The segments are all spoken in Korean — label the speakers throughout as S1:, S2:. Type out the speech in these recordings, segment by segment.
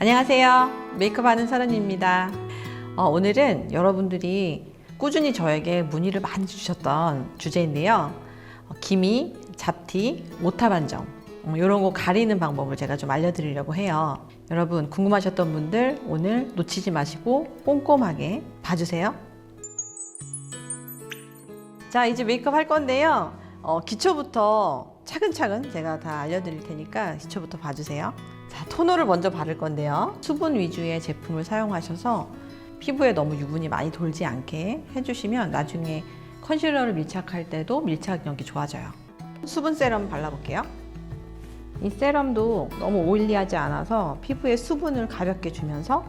S1: 안녕하세요. 메이크업 하는 서른입니다. 오늘은 여러분들이 꾸준히 저에게 문의를 많이 주셨던 주제인데요. 기미, 잡티, 오탑 안정 이런 거 가리는 방법을 제가 좀 알려드리려고 해요. 여러분 궁금하셨던 분들 오늘 놓치지 마시고 꼼꼼하게 봐주세요. 자, 이제 메이크업 할 건데요. 기초부터 차근차근 제가 다 알려드릴 테니까 기초부터 봐주세요. 자, 토너를 먼저 바를 건데요. 수분 위주의 제품을 사용하셔서 피부에 너무 유분이 많이 돌지 않게 해주시면 나중에 컨실러를 밀착할 때도 밀착력이 좋아져요. 수분 세럼 발라볼게요. 이 세럼도 너무 오일리하지 않아서 피부에 수분을 가볍게 주면서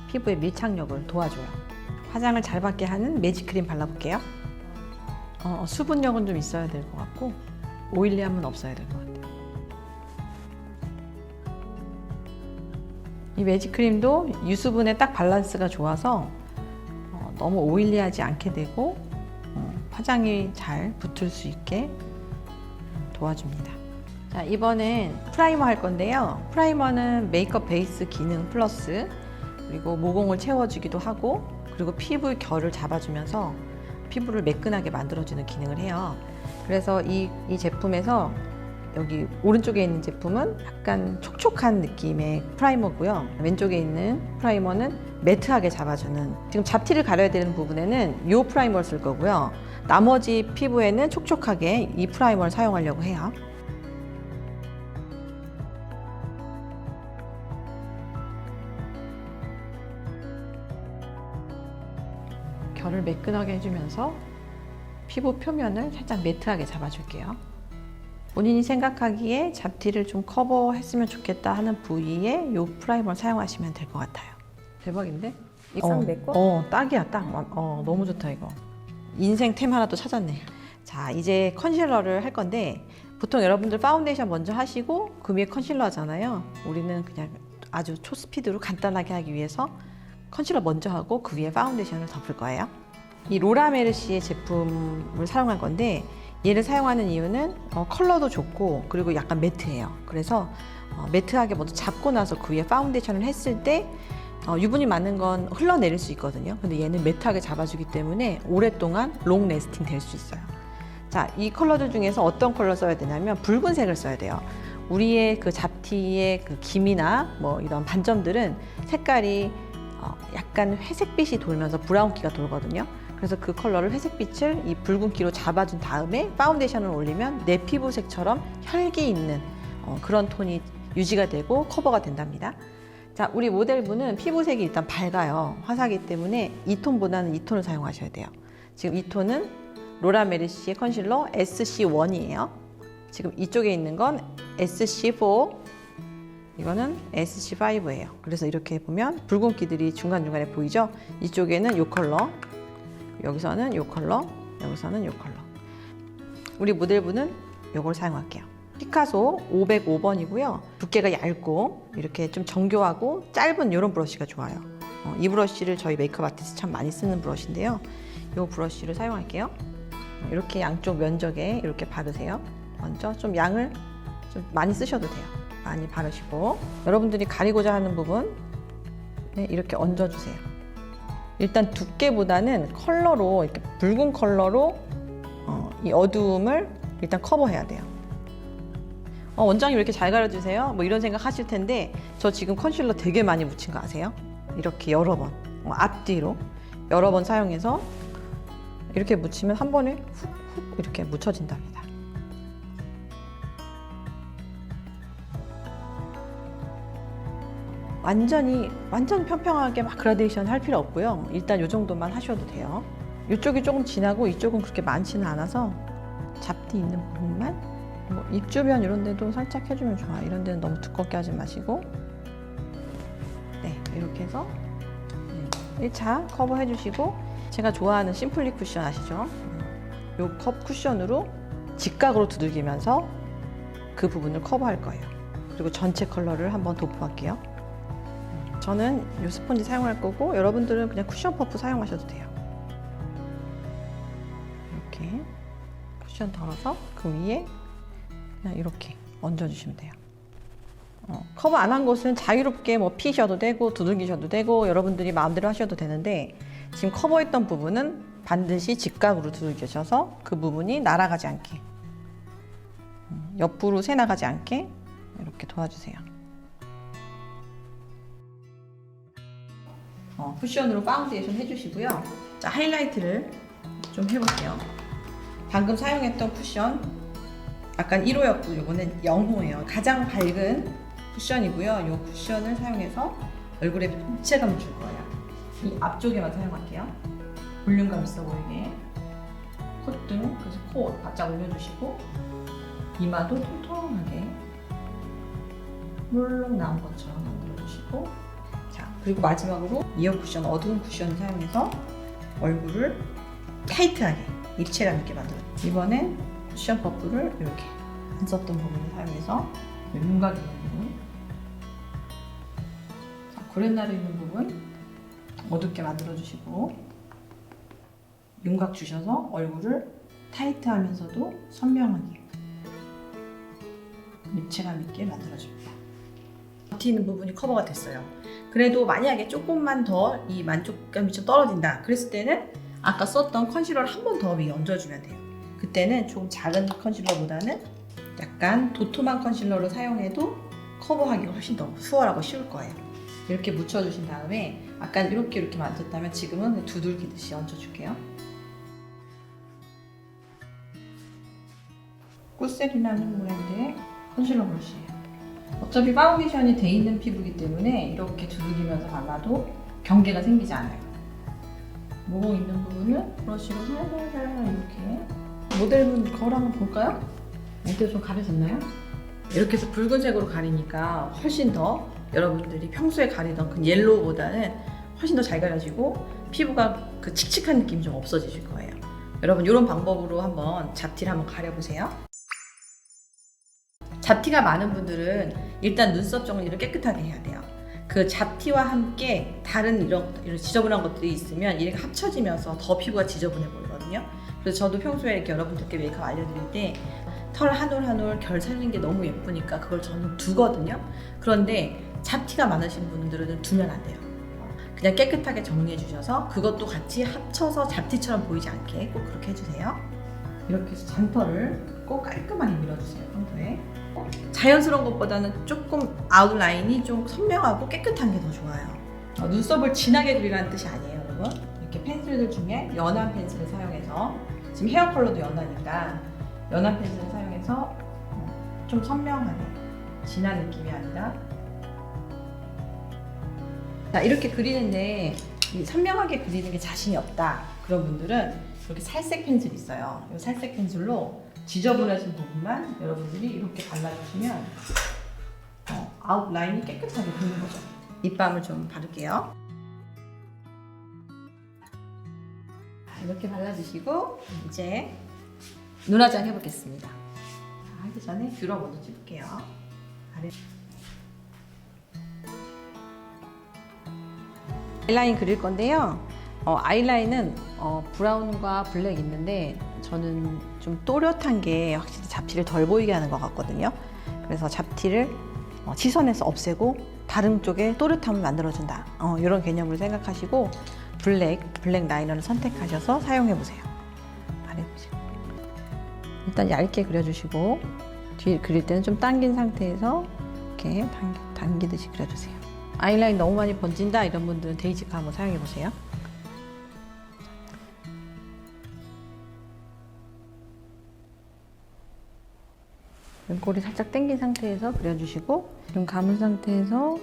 S1: 피부의 밀착력을 도와줘요. 화장을 잘 받게 하는 매직크림 발라볼게요. 수분력은 좀 있어야 될 것 같고 오일리함은 없어야 될 것 같아요. 이 매직크림도 유수분의 딱 밸런스가 좋아서 너무 오일리하지 않게 되고 화장이 잘 붙을 수 있게 도와줍니다. 자, 이번엔 프라이머 할 건데요. 프라이머는 메이크업 베이스 기능 플러스 그리고 모공을 채워주기도 하고 그리고 피부의 결을 잡아주면서 피부를 매끈하게 만들어주는 기능을 해요. 그래서 이 제품에서 여기 오른쪽에 있는 제품은 약간 촉촉한 느낌의 프라이머고요. 왼쪽에 있는 프라이머는 매트하게 잡아주는, 지금 잡티를 가려야 되는 부분에는 이 프라이머를 쓸 거고요. 나머지 피부에는 촉촉하게 이 프라이머를 사용하려고 해요. 결을 매끈하게 해주면서 피부 표면을 살짝 매트하게 잡아줄게요. 본인이 생각하기에 잡티를 좀 커버했으면 좋겠다 하는 부위에 이 프라이머를 사용하시면 될 것 같아요. 대박인데?
S2: 딱 내 거?
S1: 딱이야, 딱. 너무 좋다, 이거. 인생 템 하나 또 찾았네. 자, 이제 컨실러를 할 건데, 보통 여러분들 파운데이션 먼저 하시고, 그 위에 컨실러 하잖아요. 우리는 그냥 아주 초스피드로 간단하게 하기 위해서 컨실러 먼저 하고, 그 위에 파운데이션을 덮을 거예요. 이 로라 메르시의 제품을 사용할 건데, 얘를 사용하는 이유는 컬러도 좋고 그리고 약간 매트해요. 그래서 매트하게 먼저 잡고 나서 그 위에 파운데이션을 했을 때 유분이 많은 건 흘러내릴 수 있거든요. 근데 얘는 매트하게 잡아주기 때문에 오랫동안 롱 레스팅 될 수 있어요. 자, 이 컬러들 중에서 어떤 컬러 써야 되냐면 붉은색을 써야 돼요. 우리의 그 잡티의 그 기미나 뭐 이런 반점들은 색깔이 약간 회색빛이 돌면서 브라운기가 돌거든요. 그래서 그 컬러를 회색빛을 이 붉은기로 잡아준 다음에 파운데이션을 올리면 내 피부색처럼 혈기 있는 그런 톤이 유지가 되고 커버가 된답니다. 자, 우리 모델분은 피부색이 일단 밝아요. 화사기 때문에 이 톤보다는 이 톤을 사용하셔야 돼요. 지금 이 톤은 로라 메르시의 컨실러 SC1이에요. 지금 이쪽에 있는 건 SC4, 이거는 SC5예요. 그래서 이렇게 보면 붉은기들이 중간중간에 보이죠? 이쪽에는 이 컬러, 여기서는 이 컬러, 여기서는 이 컬러. 우리 모델분은 이걸 사용할게요. 피카소 505번이고요. 두께가 얇고 이렇게 좀 정교하고 짧은 이런 브러쉬가 좋아요. 이 브러쉬를 저희 메이크업 아티스트 참 많이 쓰는 브러쉬인데요. 이 브러쉬를 사용할게요. 이렇게 양쪽 면적에 이렇게 바르세요. 먼저 좀 양을 좀 많이 쓰셔도 돼요. 많이 바르시고 여러분들이 가리고자 하는 부분 이렇게 얹어주세요. 일단 두께보다는 컬러로 이렇게 붉은 컬러로 이 어두움을 일단 커버해야 돼요. 원장님 왜 이렇게 잘 가려주세요? 뭐 이런 생각 하실 텐데 저 지금 컨실러 되게 많이 묻힌 거 아세요? 이렇게 여러 번 앞뒤로 여러 번 사용해서 이렇게 묻히면 한 번에 훅훅 이렇게 묻혀진답니다. 완전 평평하게 막 그라데이션 할 필요 없고요. 일단 이 정도만 하셔도 돼요. 이쪽이 조금 진하고 이쪽은 그렇게 많지는 않아서 잡티 있는 부분만 뭐 입 주변 이런 데도 살짝 해주면 좋아요. 이런 데는 너무 두껍게 하지 마시고 이렇게 해서 1차 커버 해주시고 제가 좋아하는 심플리 쿠션 아시죠? 이 컵 쿠션으로 직각으로 두들기면서 그 부분을 커버할 거예요. 그리고 전체 컬러를 한번 도포할게요. 저는 이 스펀지 사용할 거고 여러분들은 그냥 쿠션 퍼프 사용하셔도 돼요. 이렇게 쿠션 덜어서 그 위에 그냥 이렇게 얹어주시면 돼요. 커버 안 한 곳은 자유롭게 뭐 피셔도 되고 두들기셔도 되고 여러분들이 마음대로 하셔도 되는데, 지금 커버했던 부분은 반드시 직각으로 두들기셔서 그 부분이 날아가지 않게, 옆으로 새 나가지 않게 이렇게 도와주세요. 쿠션으로 파운데이션 해주시고요. 자, 하이라이트를 좀 해볼게요. 방금 사용했던 쿠션 약간 1호였고 이거는 0호예요. 가장 밝은 쿠션이고요. 이 쿠션을 사용해서 얼굴에 입체감을 줄 거예요. 이 앞쪽에만 사용할게요. 볼륨감 있어 보이게. 콧등, 그래서 코 바짝 올려주시고 이마도 통통하게 물렁 나온 것처럼 만들어주시고, 자, 그리고 마지막으로 이어 쿠션, 어두운 쿠션을 사용해서 얼굴을 타이트하게 입체감 있게 만들어요. 이번엔 쿠션 퍼프를 이렇게 안 썼던 부분을 사용해서 윤곽 있는 부분, 자, 고렛나루 있는 부분 어둡게 만들어주시고, 윤곽 주셔서 얼굴을 타이트하면서도 선명하게 입체감 있게 만들어줍니다. 겉에 있는 부분이 커버가 됐어요. 그래도 만약에 조금만 더 이 만족감이 좀 떨어진다 그랬을 때는 아까 썼던 컨실러를 한 번 더 위에 얹어주면 돼요. 그때는 좀 작은 컨실러보다는 약간 도톰한 컨실러를 사용해도 커버하기가 훨씬 더 수월하고 쉬울 거예요. 이렇게 묻혀주신 다음에 아까 이렇게 만졌다면 지금은 두들기듯이 얹어줄게요. 꾸셀이라는 브랜드의 컨실러 브러쉬예요. 어차피 파운데이션이 돼 있는 피부이기 때문에 이렇게 두들기면서 발라도 경계가 생기지 않아요. 모공 있는 부분은 브러쉬로 살살살 이렇게. 모델분 거울 한번 볼까요? 어때요? 좀 가려졌나요? 이렇게 해서 붉은색으로 가리니까 훨씬 더 여러분들이 평소에 가리던 그 옐로우보다는 훨씬 더 잘 가려지고 피부가 그 칙칙한 느낌이 좀 없어지실 거예요. 여러분 이런 방법으로 한번 잡티를 한번 가려보세요. 잡티가 많은 분들은 일단 눈썹 정리를 깨끗하게 해야 돼요. 그 잡티와 함께 다른 이런 지저분한 것들이 있으면 이렇게 합쳐지면서 더 피부가 지저분해 보이거든요. 그래서 저도 평소에 이렇게 여러분들께 메이크업 알려드릴 때 털 한 올 한 올 결 살린 게 너무 예쁘니까 그걸 저는 두거든요. 그런데 잡티가 많으신 분들은 두면 안 돼요. 그냥 깨끗하게 정리해 주셔서 그것도 같이 합쳐서 잡티처럼 보이지 않게 꼭 그렇게 해주세요. 이렇게 해서 잔털을 꼭 깔끔하게 밀어주세요. 평소에 자연스러운 것보다는 조금 아웃라인이 좀 선명하고 깨끗한 게 더 좋아요. 눈썹을 진하게 그리라는 뜻이 아니에요, 여러분. 이렇게 펜슬들 중에 연한 펜슬을 사용해서, 지금 헤어 컬러도 연하니까 연한 펜슬을 사용해서 좀 선명하게, 진한 느낌이 아니라. 자, 이렇게 그리는데 선명하게 그리는 게 자신이 없다 그런 분들은 이렇게 살색 펜슬이 있어요. 이 살색 펜슬로 지저분하신 부분만 여러분들이 이렇게 발라주시면 아웃라인이 깨끗하게 보이는 거죠. 립밤을 좀 바를게요. 이렇게 발라주시고 이제 눈화장 해보겠습니다. 하기 전에 뷰러 먼저 찍을게요. 아이라인 그릴 건데요. 아이라인은 브라운과 블랙 있는데 저는 좀 또렷한 게 확실히 잡티를 덜 보이게 하는 것 같거든요. 그래서 잡티를 시선에서 없애고 다른 쪽에 또렷함을 만들어준다. 이런 개념을 생각하시고 블랙 라이너를 선택하셔서 사용해보세요. 바래보시고 일단 얇게 그려주시고 뒤에 그릴 때는 좀 당긴 상태에서 이렇게 당기듯이 그려주세요. 아이라인 너무 많이 번진다 이런 분들은 데이지카 한번 사용해보세요. 눈꼬리 살짝 당긴 상태에서 그려주시고 눈 감은 상태에서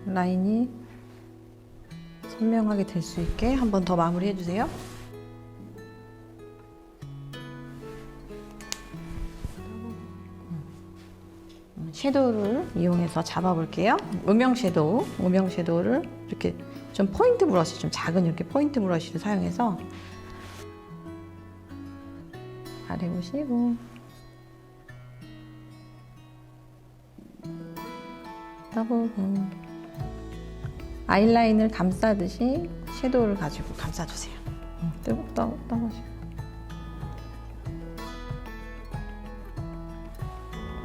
S1: 라인이 선명하게 될 수 있게 한 번 더 마무리해주세요. 섀도우를 이용해서 잡아볼게요. 음영 섀도우를 이렇게 좀 포인트 브러쉬, 좀 작은 이렇게 포인트 브러쉬를 사용해서 바래보시고 떠보고 아이라인을 감싸듯이 섀도우를 가지고 감싸주세요. 떠보시고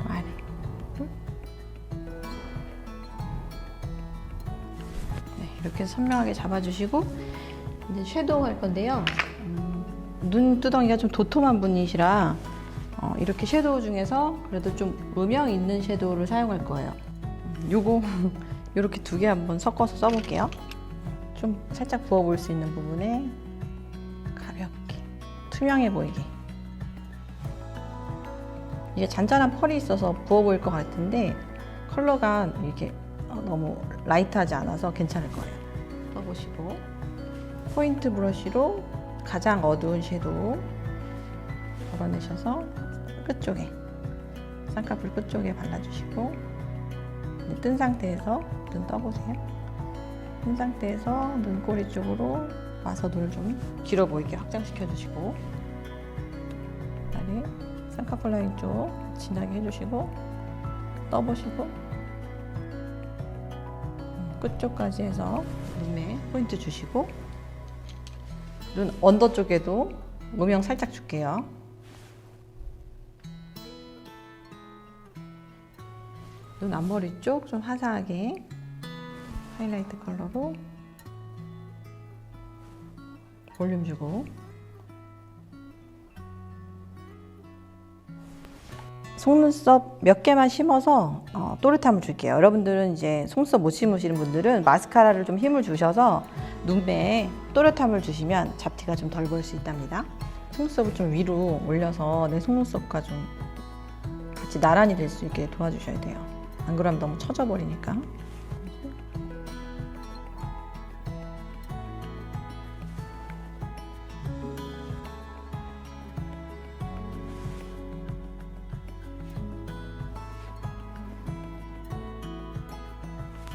S1: 아래 이렇게 선명하게 잡아주시고 이제 섀도우 할 건데요. 눈두덩이가 좀 도톰한 분이시라 이렇게 섀도우 중에서 그래도 좀 음영 있는 섀도우를 사용할 거예요. 요거 이렇게 두 개 한번 섞어서 써볼게요. 좀 살짝 부어 보일 수 있는 부분에 가볍게 투명해 보이게. 이게 잔잔한 펄이 있어서 부어 보일 것 같은데 컬러가 이렇게 너무 라이트하지 않아서 괜찮을 거예요. 써보시고 포인트 브러쉬로 가장 어두운 섀도우 덜어내셔서 끝쪽에 쌍꺼풀 끝쪽에 발라주시고 뜬 상태에서 눈 떠보세요. 뜬 상태에서 눈꼬리 쪽으로 와서 눈을 좀 길어 보이게 확장시켜 주시고 그다음에 쌍꺼풀 라인 쪽 진하게 해주시고 떠보시고 끝쪽까지 해서 눈에 포인트 주시고 눈 언더 쪽에도 음영 살짝 줄게요. 눈 앞머리 쪽 좀 화사하게 하이라이트 컬러로 볼륨 주고 속눈썹 몇 개만 심어서 또렷함을 줄게요. 여러분들은 이제 속눈썹 못 심으시는 분들은 마스카라를 좀 힘을 주셔서 눈매에 또렷함을 주시면 잡티가 좀 덜 보일 수 있답니다. 속눈썹을 좀 위로 올려서 내 속눈썹과 좀 같이 나란히 될 수 있게 도와주셔야 돼요. 안 그러면 너무 처져 버리니까.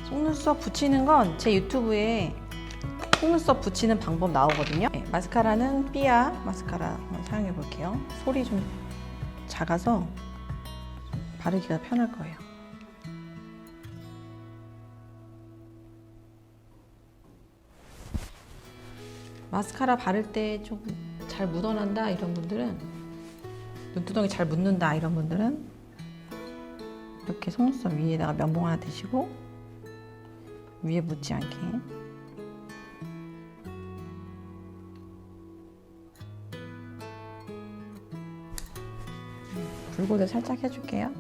S1: 속눈썹 붙이는 건 제 유튜브에 속눈썹 붙이는 방법 나오거든요. 네, 마스카라는 삐아 마스카라 한번 사용해 볼게요. 솔이 좀 작아서 바르기가 편할 거예요. 마스카라 바를 때 좀 잘 묻어난다 이런 분들은, 눈두덩이 잘 묻는다 이런 분들은 이렇게 속눈썹 위에다가 면봉 하나 대시고 위에 묻지 않게 붉고도 살짝 해줄게요.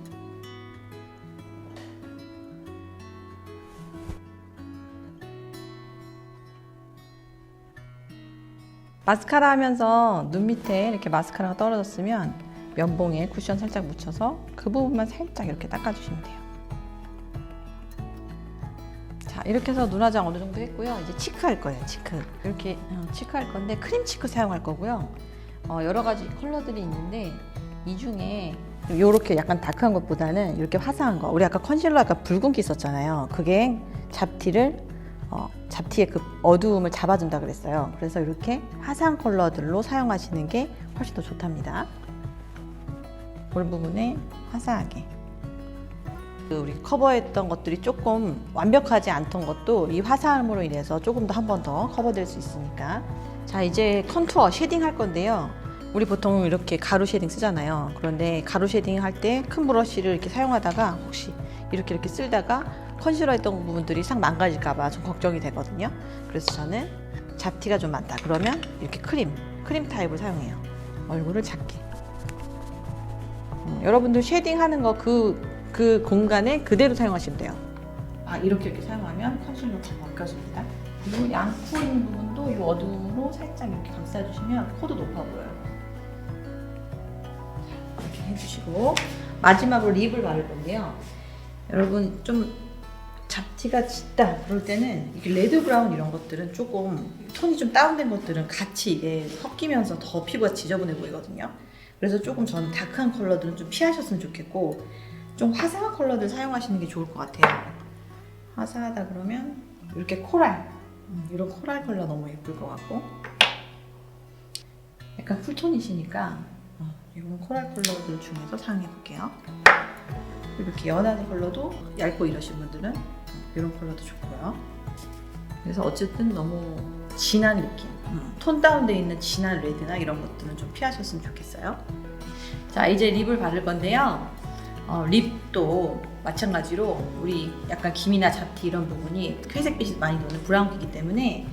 S1: 마스카라 하면서 눈 밑에 이렇게 마스카라가 떨어졌으면 면봉에 쿠션 살짝 묻혀서 그 부분만 살짝 이렇게 닦아주시면 돼요. 자, 이렇게 해서 눈 화장 어느 정도 했고요. 이제 치크 할 거예요. 치크. 이렇게 치크 할 건데 크림 치크 사용할 거고요. 여러 가지 컬러들이 있는데 이 중에 이렇게 약간 다크한 것보다는 이렇게 화사한 거. 우리 아까 컨실러 약간 붉은기 있었잖아요. 그게 잡티의 그 어두움을 잡아준다 그랬어요. 그래서 이렇게 화사한 컬러들로 사용하시는 게 훨씬 더 좋답니다. 볼 부분에 화사하게. 우리 커버했던 것들이 조금 완벽하지 않던 것도 이 화사함으로 인해서 조금 더 한 번 더 커버될 수 있으니까. 자, 이제 컨투어 쉐딩 할 건데요. 우리 보통 이렇게 가루 쉐딩 쓰잖아요. 그런데 가루 쉐딩 할 때 큰 브러쉬를 이렇게 사용하다가 혹시 이렇게 쓸다가 컨실러 했던 부분들이 싹 망가질까봐 좀 걱정이 되거든요. 그래서 저는 잡티가 좀 많다 그러면 이렇게 크림 타입을 사용해요. 얼굴을 작게. 여러분들 쉐딩 하는 거 그 공간에 그대로 사용하시면 돼요. 이렇게 사용하면 컨실러가 벗겨집니다. 그리고 양 코 있는 부분도 이 어두움으로 살짝 이렇게 감싸주시면 코도 높아 보여요. 이렇게 해주시고 마지막으로 립을 바를 건데요. 여러분 좀 잡티가 짙다 그럴 때는 이렇게 레드 브라운 이런 것들은 조금 톤이 좀 다운된 것들은 같이 이게 섞이면서 더 피부가 지저분해 보이거든요. 그래서 조금 저는 다크한 컬러들은 좀 피하셨으면 좋겠고 좀 화사한 컬러들 사용하시는 게 좋을 것 같아요. 화사하다 그러면 이렇게 코랄, 이런 코랄 컬러 너무 예쁠 것 같고, 약간 쿨톤이시니까 이런 코랄 컬러들 중에서 사용해 볼게요. 이렇게 연한 컬러도 얇고 이러신 분들은 이런 컬러도 좋고요. 그래서 어쨌든 너무 진한 느낌, 톤 다운되어 있는 진한 레드나 이런 것들은 좀 피하셨으면 좋겠어요. 자, 이제 립을 바를 건데요. 립도 마찬가지로 우리 약간 기미나 잡티 이런 부분이 회색빛이 많이 도는 브라운기이기 때문에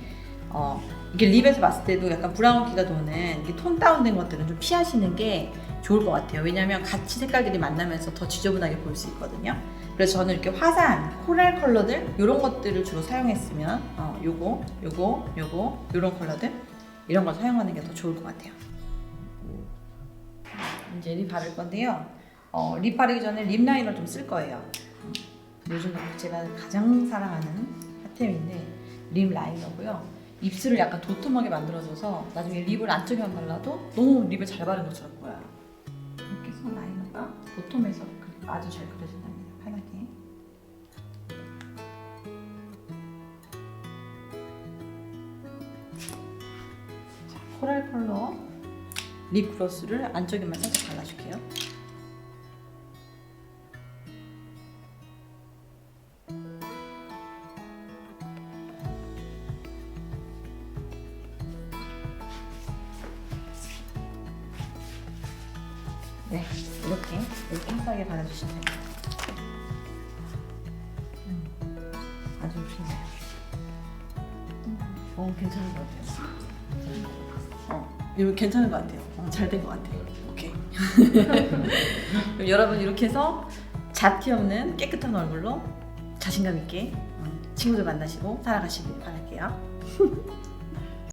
S1: 이게 립에서 봤을 때도 약간 브라운기가 도는 이게 톤 다운된 것들은 좀 피하시는 게 좋을 것 같아요. 왜냐하면 같이 색깔들이 만나면서 더 지저분하게 보일 수 있거든요. 그래서 저는 이렇게 화사한 코랄 컬러들 이런 것들을 주로 사용했으면 요거 이런 컬러들 이런 걸 사용하는 게 더 좋을 것 같아요. 이제 립 바를 건데요. 립 바르기 전에 립 라이너를 좀 쓸 거예요. 요즘 제가 가장 사랑하는 핫템인데 립 라이너고요. 입술을 약간 도톰하게 만들어줘서 나중에 립을 안쪽에만 발라도 너무 립을 잘 바른 것처럼 보여요. 이렇게 해서 라이너가 도톰해서 아주 잘 그려진답니다. 편하게. 자, 코랄 컬러 립 글로스를 안쪽에만 살짝 발라줄게요. 네, 이렇게 흡사하게 발라주시면 됩니다. 아주 좋네요. 괜찮은 것 같아요. 이거 괜찮은 것 같아요. 잘 된 것 같아요. 오케이. 그럼 여러분 이렇게 해서 잡티 없는 깨끗한 얼굴로 자신감 있게 친구들 만나시고 살아가시길 바랄게요.